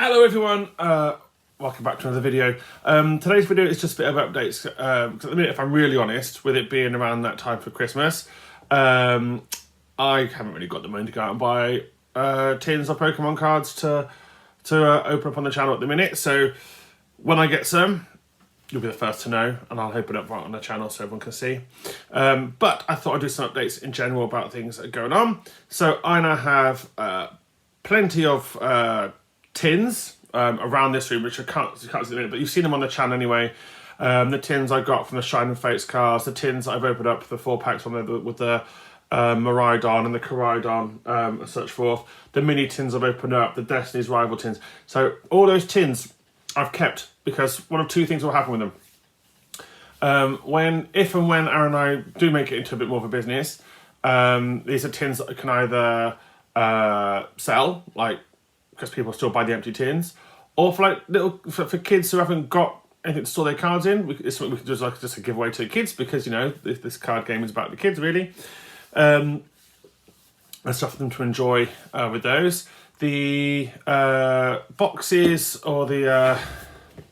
Hello everyone, welcome back to another video. Today's video is just a bit of updates, because at the minute, if I'm really honest, with it being around that time for Christmas, I haven't really got the money to go out and buy tins of Pokemon cards to open up on the channel at the minute, so when I get some, you'll be the first to know, and I'll open up right on the channel so everyone can see. But I thought I'd do some updates in general about things that are going on. So I now have plenty of tins around this room, which I can't see in a minute, but you've seen them on the channel anyway. The tins I got from the Shining Fates cards, the tins I've opened up, the 4-packs from with the Miraidon and the Koraidon and such forth. The mini tins I've opened up, the Destiny's Rival tins. So all those tins I've kept because one of two things will happen with them. If and when Aaron and I do make it into a bit more of a business, these are tins that I can either sell, like, because people still buy the empty tins, or for for kids who haven't got anything to store their cards in. It's something we can do as just a giveaway to the kids, because, you know, this card game is about the kids, really. And stuff for them to enjoy with those. The boxes or the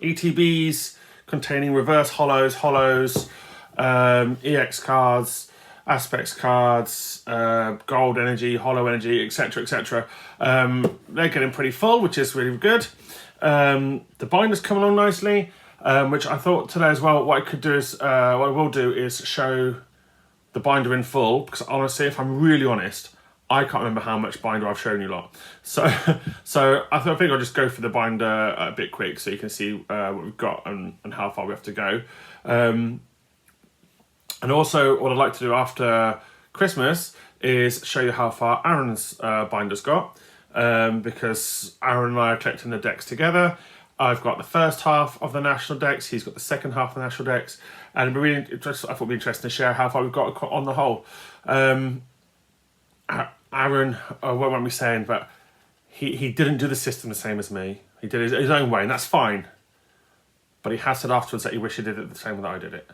ETBs containing reverse hollows, EX cards, aspects cards, gold energy, hollow energy, etc. They're getting pretty full, which is really good. The binder's come along nicely, which I thought today as well, what I will do is show the binder in full, because honestly, if I'm really honest, I can't remember how much binder I've shown you lot. So I think I'll just go for the binder a bit quick so you can see what we've got and how far we have to go. And also, what I'd like to do after Christmas is show you how far Aaron's binder's got, because Aaron and I are collecting the decks together. I've got the first half of the national decks, he's got the second half of the national decks, and I thought it'd be interesting to share how far we've got on the whole. Aaron, what won't be saying, but he didn't do the system the same as me. He did it his own way, and that's fine. But he has said afterwards that he wished he did it the same way that I did it.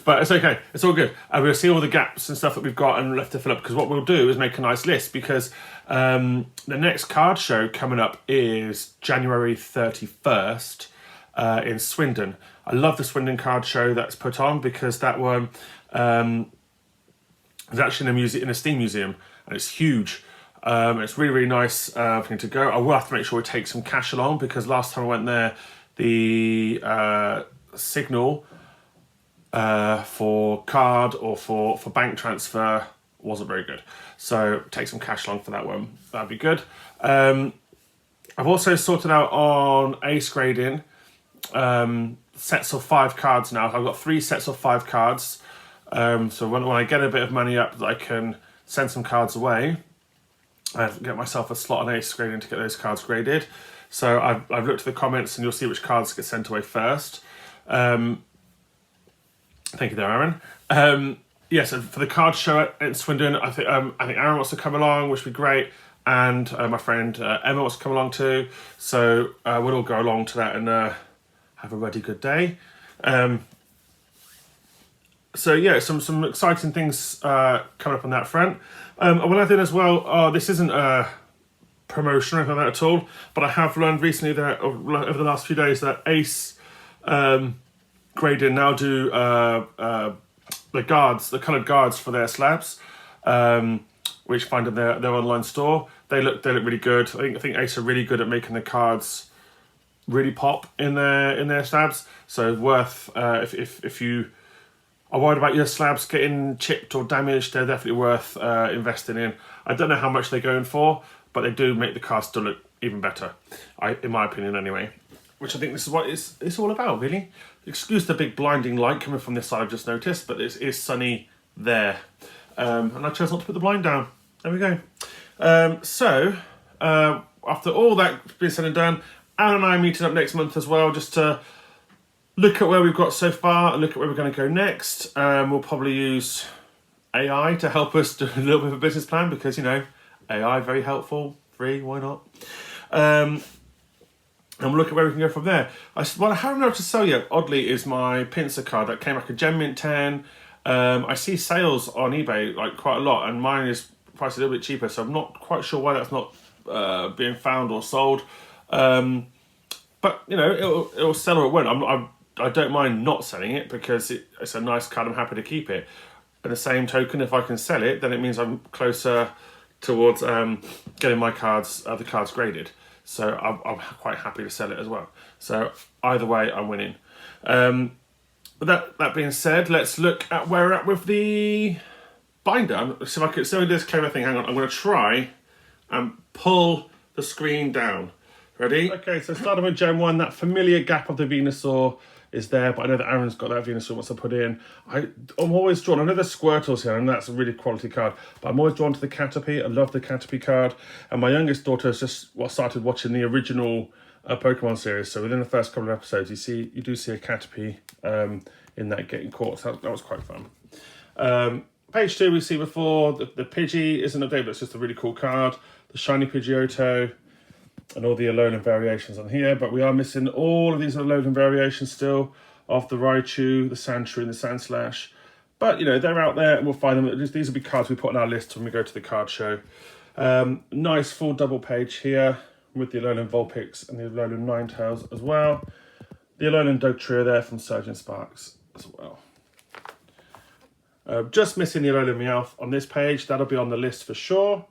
But it's okay, it's all good. We'll see all the gaps and stuff that we've got and left to fill up, because what we'll do is make a nice list, because the next card show coming up is January 31st in Swindon. I love the Swindon card show that's put on, because that one is actually in a Steam museum, and it's huge. It's really nice thing to go. I will have to make sure we take some cash along, because last time I went there, the signal for card or for bank transfer wasn't very good. So take some cash along for that one. That'd be good. I've also sorted out on ace grading sets of 5 cards now. I've got 3 sets of 5 cards. So when I get a bit of money up, I can send some cards away. I get myself a slot on ace grading to get those cards graded. So I've looked at the comments, and you'll see which cards get sent away first. Thank you there, Aaron. Yes, and for the card show at Swindon, I think Aaron wants to come along, which would be great, and my friend Emma wants to come along too. So we'll all go along to that and have a really good day. So yeah, some exciting things coming up on that front. And one other thing as well, this isn't a promotion or anything like that at all, but I have learned recently that over the last few days that Ace grading now do the coloured guards for their slabs, which find in their online store. They look really good. I think Ace are really good at making the cards really pop in their slabs. So worth if you are worried about your slabs getting chipped or damaged, they're definitely worth investing in. I don't know how much they're going for, but they do make the cards still look even better, in my opinion anyway. Which I think this is what it's all about, really. Excuse the big blinding light coming from this side I've just noticed, but it is sunny there. And I chose not to put the blind down. There we go. So, after all that being said and done, Aaron and I are meeting up next month as well, just to look at where we've got so far and look at where we're going to go next. We'll probably use AI to help us do a little bit of a business plan, because, you know, AI, very helpful, free, why not? And we'll look at where we can go from there. What I haven't been able to sell yet, oddly, is my Pinsir card that came like a Gem Mint 10. I see sales on eBay like quite a lot, and mine is priced a little bit cheaper, so I'm not quite sure why that's not being found or sold. But you know, it'll sell or it won't. I don't mind not selling it because it's a nice card. I'm happy to keep it. At the same token, if I can sell it, then it means I'm closer towards getting my cards, the cards graded. So I'm quite happy to sell it as well. So either way, I'm winning. But that being said, let's look at where we're at with the binder. So if I could, so this clever thing. Hang on, I'm going to try and pull the screen down. Ready? Okay, so starting with Gen 1, that familiar gap of the Venusaur is there, but I know that Aaron's got that Venusaur wants to put in. I'm always drawn, I know there's Squirtles here, and that's a really quality card, but I'm always drawn to the Caterpie. I love the Caterpie card, and my youngest daughter has just started watching the original Pokemon series, so within the first couple of episodes, you do see a Caterpie in that getting caught, so that was quite fun. Page 2 we've seen before, the Pidgey isn't updated, but it's just a really cool card. The shiny Pidgeotto, and all the Alolan variations on here, but we are missing all of these Alolan variations still of the Raichu, the Sandshrew, and the Sandslash. But, you know, they're out there, and we'll find them. These will be cards we put on our list when we go to the card show. Nice full double page here with the Alolan Vulpix and the Alolan Ninetales as well. The Alolan Dugtrio there from Surgeon Sparks as well. Just missing the Alolan Meowth on this page. That'll be on the list for sure.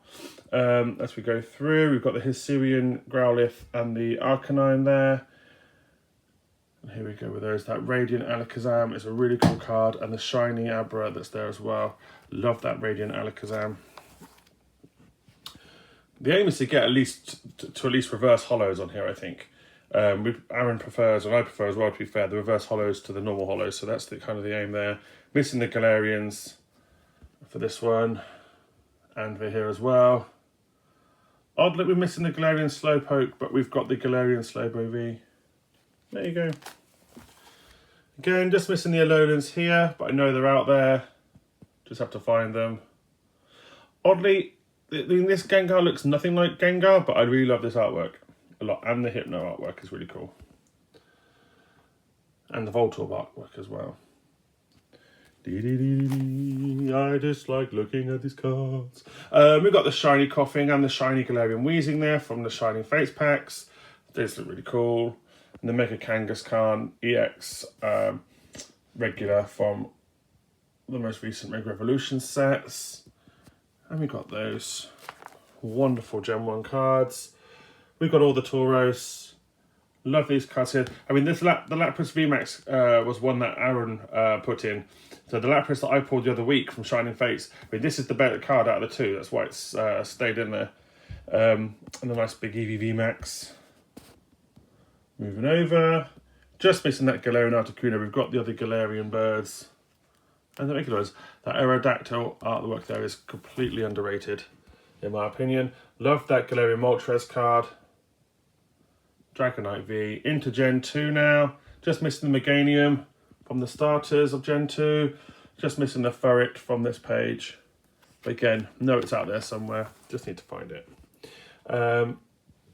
As we go through, we've got the Hisuian, Growlithe, and the Arcanine there. And here we go with those. That Radiant Alakazam is a really cool card, and the shiny Abra that's there as well. Love that Radiant Alakazam. The aim is to get at least reverse hollows on here, I think. Aaron prefers, and I prefer as well, to be fair, the reverse hollows to the normal hollows, so that's kind of the aim there. Missing the Galarians for this one, and for here as well. Oddly, we're missing the Galarian Slowpoke, but we've got the Galarian Slowbro V. There you go. Again, just missing the Alolans here, but I know they're out there. Just have to find them. Oddly, this Gengar looks nothing like Gengar, but I really love this artwork a lot. And the Hypno artwork is really cool. And the Voltorb artwork as well. I dislike looking at these cards. We've got the shiny Coughing and the shiny Galarian Weezing there from the Shining Fates packs. These look really cool. And the Mega Kangaskhan EX regular from the most recent Mega Evolution sets. And we got those wonderful Gen 1 cards. We've got all the Tauros. Love these cards here. I mean, the Lapras VMAX was one that Aaron put in. So the Lapras that I pulled the other week from Shining Fates, I mean, this is the better card out of the two. That's why it's stayed in there. And a nice big Eevee VMAX. Moving over. Just missing that Galarian Articuno. We've got the other Galarian birds. And the regulars. That Aerodactyl artwork there is completely underrated, in my opinion. Love that Galarian Moltres card. Dragonite V. Into Gen 2 now. Just missing the Meganium from the starters of Gen 2. Just missing the Ferret from this page. But again, know it's out there somewhere. Just need to find it.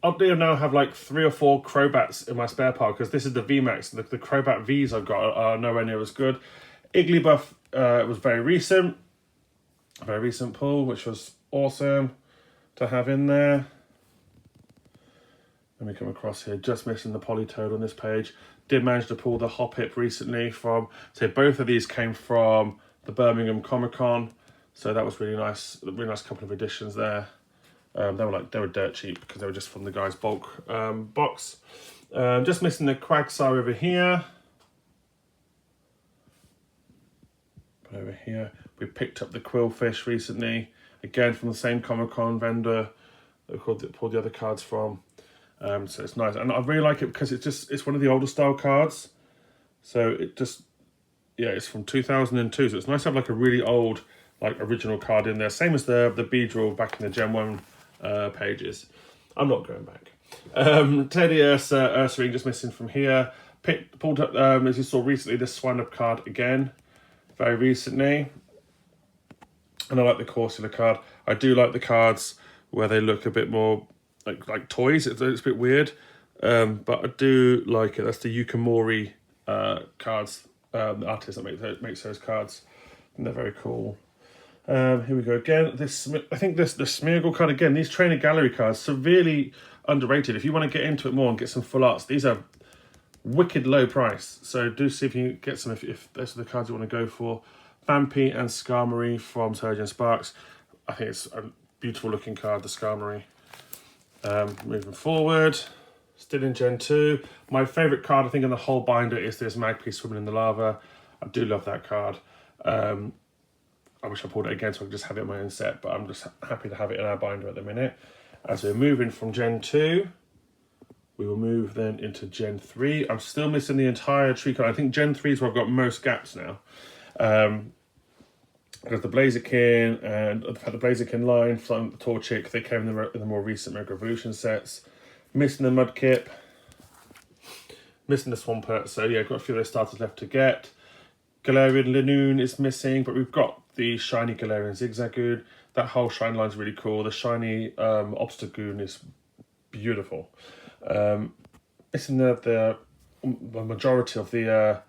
Oddly, I now have like 3 or 4 Crobats in my spare pile because this is the VMAX. The Crobat Vs I've got are nowhere near as good. Igglybuff was very recent pull, which was awesome to have in there. Let me come across here, just missing the Politoed on this page. Did manage to pull the Hoppip recently from, so both of these came from the Birmingham Comic Con, so that was really nice couple of editions there. They were dirt cheap because they were just from the guy's bulk box. Just missing the Quagsire over here. But over here, we picked up the Quillfish recently, again from the same Comic Con vendor that we pulled the other cards from. So it's nice, and I really like it because it's one of the older style cards. So it's from 2002. So it's nice to have like a really old, like original card in there. Same as the Beedrill back in the Gen 1 pages. I'm not going back. Teddy Ursaring just missing from here. Pulled up, as you saw recently, this Swinub card again, very recently. And I like the Corsola card. I do like the cards where they look a bit more like toys. It's a bit weird, but I do like it. That's the Yukimori cards, the artist that makes those cards, and they're very cool. Here we go again. I think the Smeargle card again. These Trainer Gallery cards severely underrated. If you want to get into it more and get some full arts, these are wicked low price. So do see if you can get some if those are the cards you want to go for. Vampy and Skarmory from Surgeon Sparks. I think it's a beautiful looking card, the Skarmory. Moving forward, still in Gen 2. My favourite card, I think, in the whole binder is this Magpie Swimming in the Lava. I do love that card. I wish I pulled it again so I could just have it in my own set, but I'm just happy to have it in our binder at the minute. As we're moving from Gen 2, we will move then into Gen 3. I'm still missing the entire tree card. I think Gen 3 is where I've got most gaps now. Because the Blaziken and the Blaziken line, starting with the Torchic, they came in the more recent Mega Evolution sets. Missing the Mudkip. Missing the Swampert. So yeah, got a few of those starters left to get. Galarian Linoon is missing, but we've got the shiny Galarian Zigzagoon. That whole shine line's really cool. The shiny Obstagoon is beautiful. Missing the majority of the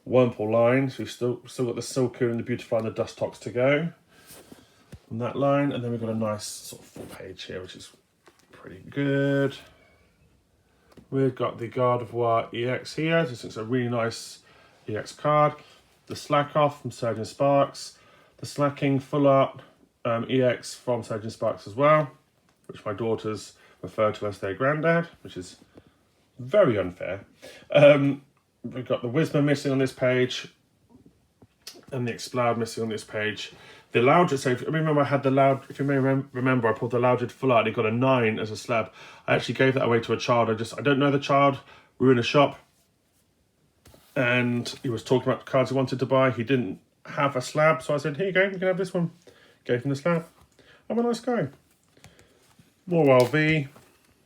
Wurmple line. So we've still got the Silcoon and the Beautifly and the Dustox to go on that line. And then we've got a nice sort of full page here, which is pretty good. We've got the Gardevoir EX here. This is a really nice EX card. The Slack Off from Surgeon Sparks. The Slacking Full Art EX from Surgeon Sparks as well, which my daughters refer to as their granddad, which is very unfair. We've got the Whismur missing on this page, and the Exploud missing on this page. The Loudred, so if you remember I had the Loud, if you may remember, I pulled the Loudred Full Art, and it got a 9 as a slab. I actually gave that away to a child. I don't know the child. We were in a shop, and he was talking about the cards he wanted to buy. He didn't have a slab, so I said, here you go, you can have this one. Gave him the slab. I'm a nice guy. More LV.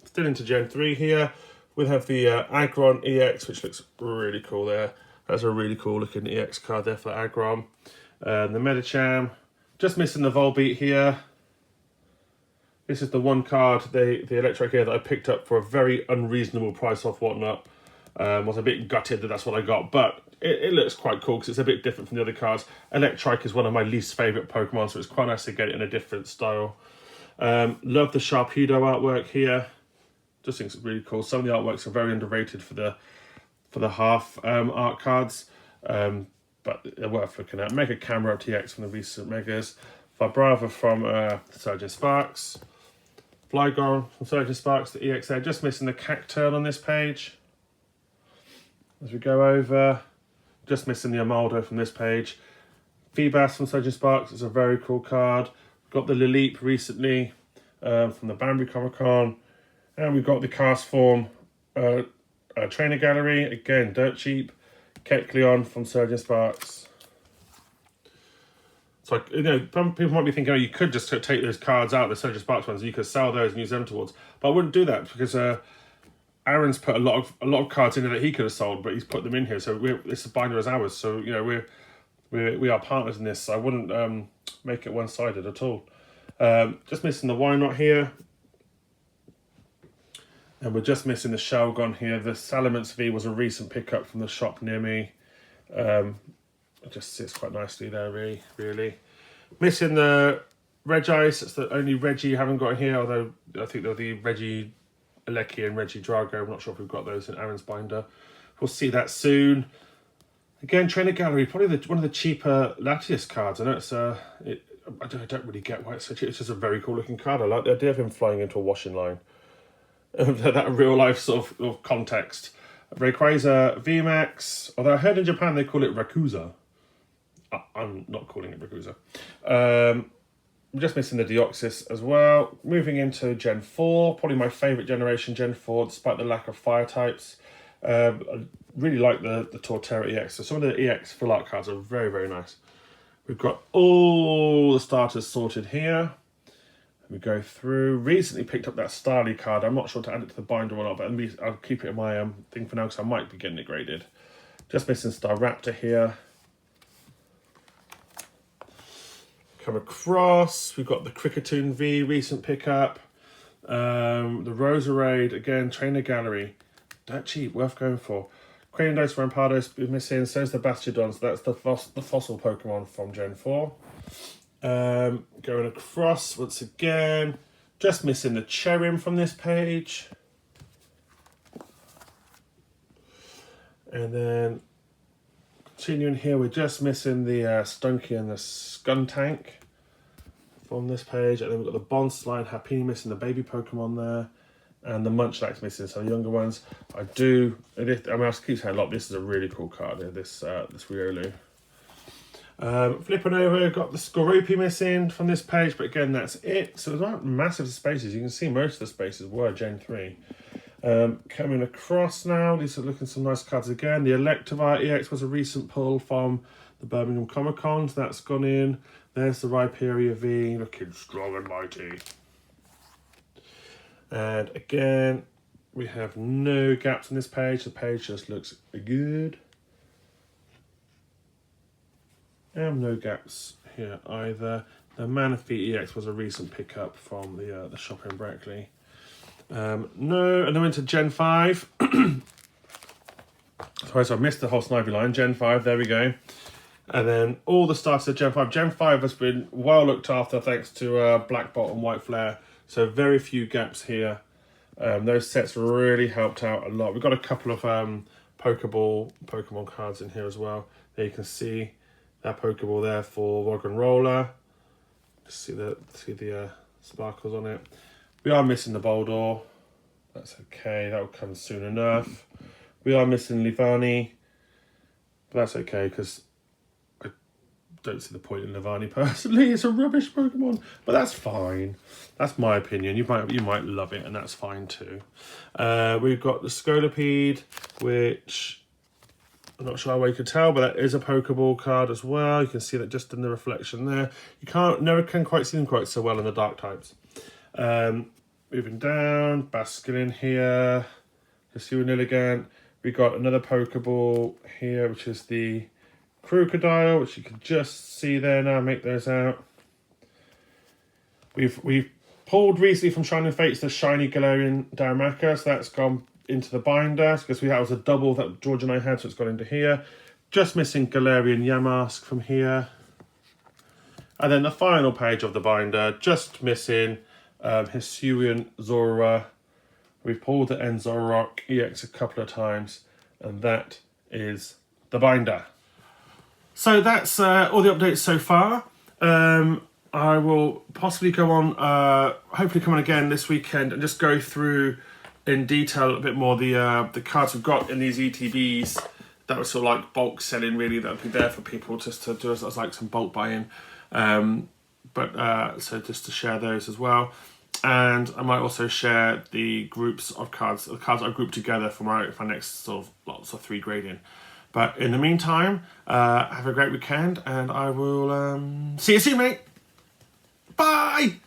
Still into Gen 3 here. We have the Aggron EX, which looks really cool there. That's a really cool looking EX card there for Aggron. The Medicham. Just missing the Volbeat here. This is the one card, the Electric here, that I picked up for a very unreasonable price off Whatnot. Was a bit gutted that that's what I got, but it looks quite cool because it's a bit different from the other cards. Electrike is one of my least favourite Pokemon, so it's quite nice to get it in a different style. Love the Sharpedo artwork here. Just think it's really cool. Some of the artworks are very underrated for the half art cards, but they're worth looking at. Mega Camera TX from the recent Megas. Vibrava from Surgeon Sparks. Flygon from Surgeon Sparks, the EX there. Just missing the Cacturne on this page. As we go over, just missing the Amaldo from this page. Feebas from Surgeon Sparks is a very cool card. Got the Lileep recently from the Banbury Comic Con. And we've got the Castform Trainer Gallery, again, dirt cheap. Kecleon from Surgeon Sparks. So, you know, some people might be thinking, oh, you could just take those cards out, the Surgeon Sparks ones, and you could sell those and use them towards. But I wouldn't do that because Aaron's put a lot of cards in there that he could have sold, but he's put them in here. So this binder is ours. So, you know, we are partners in this. So I wouldn't make it one-sided at all. Just missing the Wynot here. And we're just missing the Shelgon here. The Salamence V was a recent pickup from the shop near me. It just sits quite nicely there, really. Missing the Regice. It's the only Reggie you haven't got here, although I think they're the Reggie Alecki and Reggie Drago. I'm not sure if we've got those in Aaron's binder. We'll see that soon. Again, Trainer Gallery, probably one of the cheaper Latias cards. I know it's I don't really get why it's so cheap. It's just a very cool looking card. I like the idea of him flying into a washing line. That real life sort of context. Rayquaza VMAX, although I heard in Japan they call it Rayquaza. I'm not calling it Rayquaza. I'm just missing the Deoxys as well. Moving into Gen 4, probably my favourite generation, Gen 4, despite the lack of fire types. I really like the Torterra EX. So some of the EX full art cards are very, very nice. We've got all the starters sorted here. We go through. Recently picked up that Starly card. I'm not sure to add it to the binder or not, but I'll keep it in my thing for now because I might be getting it graded. Just missing Staraptor here. Come across. We've got the Kricketune V, recent pickup. The Roserade, again, Trainer Gallery. That cheap, worth going for. Cranidos, Rampados, missing. So is the Bastiodon. So that's the fossil Pokemon from Gen 4. Going across once again, just missing the Cherim from this page. And then continuing here, we're just missing the Stunky and the Skuntank from this page. And then we've got the Bonsly and Happiny missing the baby Pokemon there. And the Munchlax missing some younger ones. I keep saying a lot, this is a really cool card here, this Riolu. Flipping over, got the Skorupi missing from this page, but again, that's it. So there's not massive spaces. You can see most of the spaces were Gen 3. Coming across now, these are looking some nice cards again. The Electivire EX was a recent pull from the Birmingham Comic Con, so that's gone in. There's the Rhyperior V, looking strong and mighty. And again, we have no gaps on this page. The page just looks good. And no gaps here either. The Manaphy EX was a recent pickup from the shop in Brackley. No, and then went to Gen 5. Sorry, so I missed the whole Snivy line. Gen 5, there we go. And then all the starters of Gen 5. Gen 5 has been well looked after thanks to Black Bolt and White Flare. So very few gaps here. Those sets really helped out a lot. We've got a couple of Pokemon cards in here as well. There you can see that Pokeball there for Rock and Roller. Just see the sparkles on it. We are missing the Boldor. That's okay, that will come soon enough. We are missing Livani. But that's okay, because I don't see the point in Livani personally. It's a rubbish Pokemon, but that's fine. That's my opinion. You might love it, and that's fine too. We've got the Scolipede, which I'm not sure how you can tell, but that is a Pokeball card as well. You can see that just in the reflection there. You never can quite see them quite so well in the dark types. Moving down, Basculin here, Hisuian. We got another Pokeball here, which is the Crocodile, which you can just see there now. Make those out. We've pulled recently from Shining Fates the shiny Galarian Darumaka, so that's gone into the binder because that was a double that George and I had, so it's gone into here. Just missing Galarian Yamask from here. And then the final page of the binder, just missing Hisuian Zorua. We've pulled the Enzorock EX a couple of times, and that is the binder. So that's all the updates so far. I will possibly go on, hopefully come on again this weekend and just go through in detail a bit more the cards we've got in these ETBs that were sort of like bulk selling, really, that would be there for people just to do as like some bulk buying. So just to share those as well. And I might also share the groups of cards, the cards I've grouped together for my next sort of lots of 3 grading. But in the meantime, have a great weekend, and I will see you soon, mate. Bye!